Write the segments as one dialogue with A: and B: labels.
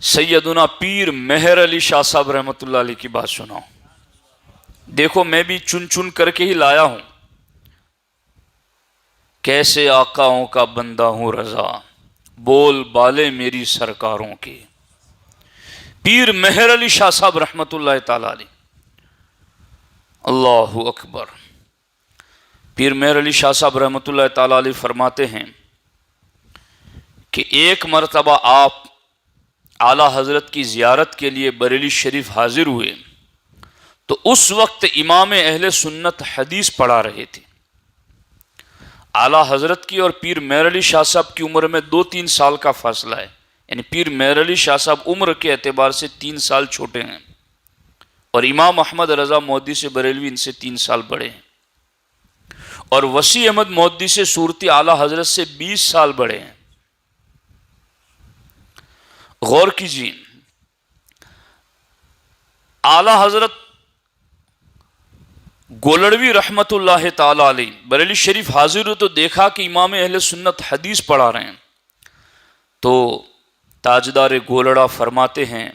A: سیدنا پیر مہر علی شاہ صاحب رحمۃ اللہ علیہ کی بات سناؤ. دیکھو میں بھی چن چن کر کے ہی لایا ہوں. کیسے آقاؤں کا بندہ ہوں رضا، بول بالے میری سرکاروں کے. پیر مہر علی شاہ صاحب رحمۃ اللہ تعالی علیہ. اللہ اکبر. پیر مہر علی شاہ صاحب رحمۃ اللہ تعالی علیہ فرماتے ہیں کہ ایک مرتبہ آپ اعلیٰ حضرت کی زیارت کے لیے بریلی شریف حاضر ہوئے تو اس وقت امام اہل سنت حدیث پڑھا رہے تھے. اعلیٰ حضرت کی اور پیر مہر علی شاہ صاحب کی عمر میں 2-3 سال کا فاصلہ ہے. یعنی پیر مہر علی شاہ صاحب عمر کے اعتبار سے 3 سال چھوٹے ہیں اور امام احمد رضا مودودی سے بریلوی ان سے 3 سال بڑے ہیں، اور وسیع احمد مودودی سے صورتی اعلیٰ حضرت سے 20 سال بڑے ہیں. غور کیجیے، اعلیٰ حضرت گولڑوی رحمت اللہ تعالی علیہ بریلی شریف حاضر ہو تو دیکھا کہ امام اہل سنت حدیث پڑھا رہے ہیں. تو تاجدار گولڑا فرماتے ہیں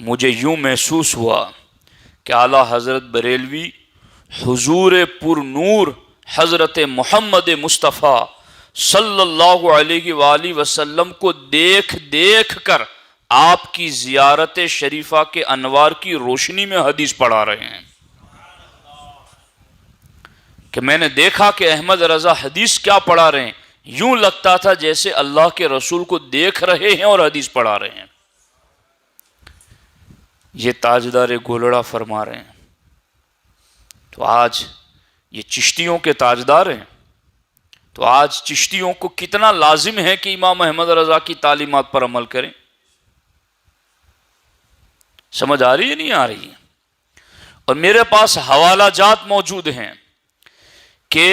A: مجھے یوں محسوس ہوا کہ اعلیٰ حضرت بریلوی حضور پر نور حضرت محمد مصطفیٰ صلی اللہ علیہ وآلہ وسلم کو دیکھ دیکھ کر آپ کی زیارت شریفہ کے انوار کی روشنی میں حدیث پڑھا رہے ہیں. کہ میں نے دیکھا کہ احمد رضا حدیث کیا پڑھا رہے ہیں، یوں لگتا تھا جیسے اللہ کے رسول کو دیکھ رہے ہیں اور حدیث پڑھا رہے ہیں. یہ تاجدار گولڑا فرما رہے ہیں. تو آج یہ چشتیوں کے تاجدار ہیں، تو آج چشتیوں کو کتنا لازم ہے کہ امام احمد رضا کی تعلیمات پر عمل کریں. سمجھ آ رہی ہے نہیں آ رہی ہے؟ اور میرے پاس حوالہ جات موجود ہیں کہ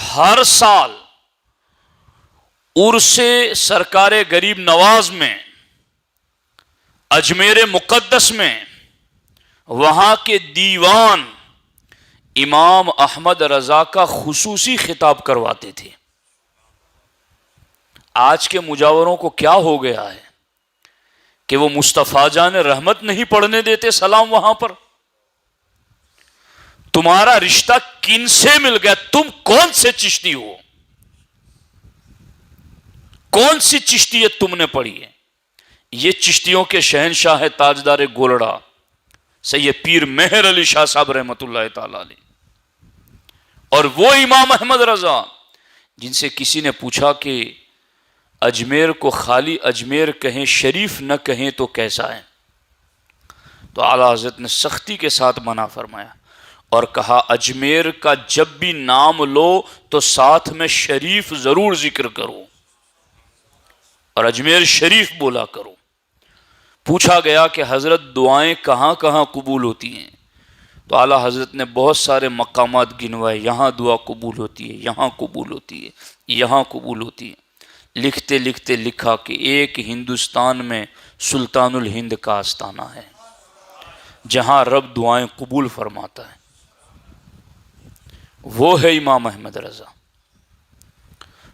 A: ہر سال عرس سرکار غریب نواز میں، اجمیر مقدس میں، وہاں کے دیوان امام احمد رضا کا خصوصی خطاب کرواتے تھے. آج کے مجاوروں کو کیا ہو گیا ہے کہ وہ مصطفیٰ جان رحمت نہیں پڑھنے دیتے سلام وہاں پر. تمہارا رشتہ کن سے مل گیا؟ تم کون سے چشتی ہو؟ کون سی چشتیت تم نے پڑھی ہے؟ یہ چشتیوں کے شہنشاہ ہے تاجدار گولڑا سید پیر مہر علی شاہ صاحب رحمۃ اللہ تعالی علیہ، اور وہ امام احمد رضا جن سے کسی نے پوچھا کہ اجمیر کو خالی اجمیر کہیں، شریف نہ کہیں تو کیسا ہے؟ تو اعلیٰ حضرت نے سختی کے ساتھ منع فرمایا اور کہا اجمیر کا جب بھی نام لو تو ساتھ میں شریف ضرور ذکر کرو اور اجمیر شریف بولا کرو. پوچھا گیا کہ حضرت دعائیں کہاں کہاں قبول ہوتی ہیں؟ تو اعلیٰ حضرت نے بہت سارے مقامات گنوائے، یہاں دعا قبول ہوتی ہے، یہاں قبول ہوتی ہے، یہاں قبول ہوتی ہے. لکھتے لکھتے لکھا کہ ایک ہندوستان میں سلطان الہند کا آستانہ ہے جہاں رب دعائیں قبول فرماتا ہے، وہ ہے امام احمد رضا.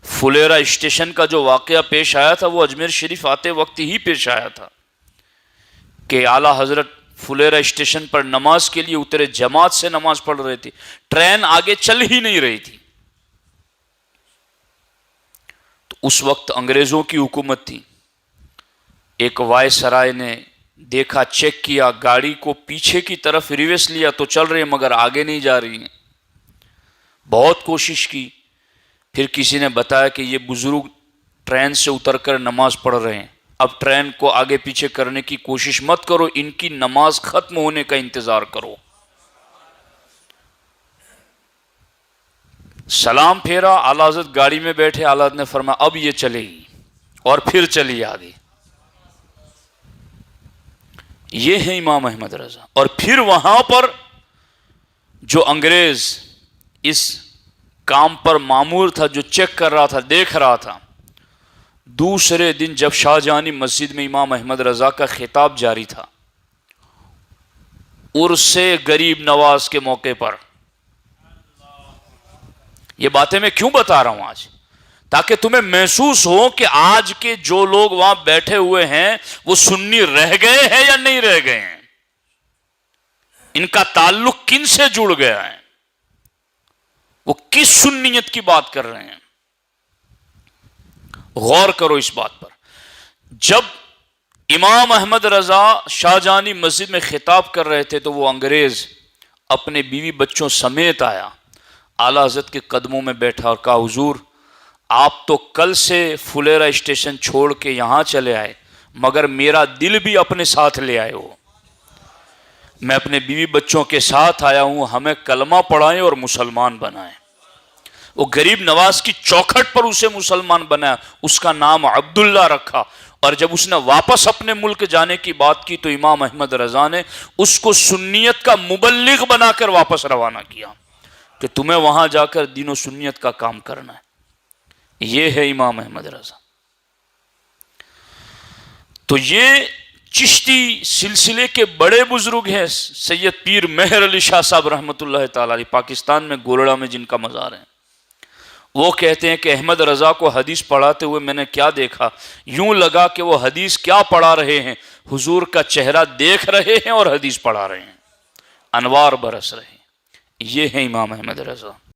A: فلیرا اسٹیشن کا جو واقعہ پیش آیا تھا وہ اجمیر شریف آتے وقت ہی پیش آیا تھا کہ اعلیٰ حضرت فلیرا اسٹیشن پر نماز کے لیے اترے، جماعت سے نماز پڑھ رہے تھے، ٹرین آگے چل ہی نہیں رہی تھی. تو اس وقت انگریزوں کی حکومت تھی. ایک وائس رائے نے دیکھا، چیک کیا، گاڑی کو پیچھے کی طرف ریورس لیا تو چل رہی ہے مگر آگے نہیں جا رہی ہیں. بہت کوشش کی، پھر کسی نے بتایا کہ یہ بزرگ ٹرین سے اتر کر نماز پڑھ رہے ہیں، اب ٹرین کو آگے پیچھے کرنے کی کوشش مت کرو، ان کی نماز ختم ہونے کا انتظار کرو. سلام پھیرا، اعلیٰ حضرت گاڑی میں بیٹھے، اعلیٰ حضرت نے فرمایا اب یہ چلے گی، اور پھر چلی آگے. یہ ہے امام احمد رضا. اور پھر وہاں پر جو انگریز اس کام پر مامور تھا، جو چیک کر رہا تھا، دیکھ رہا تھا، دوسرے دن جب شاہجہانی مسجد میں امام احمد رضا کا خطاب جاری تھا عرس غریب نواز کے موقع پر. یہ باتیں میں کیوں بتا رہا ہوں آج؟ تاکہ تمہیں محسوس ہو کہ آج کے جو لوگ وہاں بیٹھے ہوئے ہیں وہ سنی رہ گئے ہیں یا نہیں رہ گئے ہیں، ان کا تعلق کن سے جڑ گیا ہے، وہ کس سنیت کی بات کر رہے ہیں۔ غور کرو اس بات پر۔ جب امام احمد رضا شاہجہانی مسجد میں خطاب کر رہے تھے تو وہ انگریز اپنے بیوی بچوں سمیت آیا، اعلیٰ حضرت کے قدموں میں بیٹھا اور کہا حضور آپ تو کل سے فلیرا اسٹیشن چھوڑ کے یہاں چلے آئے، مگر میرا دل بھی اپنے ساتھ لے آئے ہو، میں اپنے بیوی بچوں کے ساتھ آیا ہوں، ہمیں کلمہ پڑھائیں اور مسلمان بنائیں۔ وہ غریب نواز کی چوکھٹ پر اسے مسلمان بنایا، اس کا نام عبداللہ رکھا، اور جب اس نے واپس اپنے ملک جانے کی بات کی تو امام احمد رضا نے اس کو سنیت کا مبلغ بنا کر واپس روانہ کیا کہ تمہیں وہاں جا کر دین و سنیت کا کام کرنا ہے۔ یہ ہے امام احمد رضا۔ تو یہ چشتی سلسلے کے بڑے بزرگ ہیں، سید پیر مہر علی شاہ صاحب رحمۃ اللہ تعالی علیہ، پاکستان میں گولڑا میں جن کا مزار ہے۔ وہ کہتے ہیں کہ احمد رضا کو حدیث پڑھاتے ہوئے میں نے کیا دیکھا، یوں لگا کہ وہ حدیث کیا پڑھا رہے ہیں، حضور کا چہرہ دیکھ رہے ہیں اور حدیث پڑھا رہے ہیں، انوار برس رہے ہیں۔ یہ ہے امام احمد رضا۔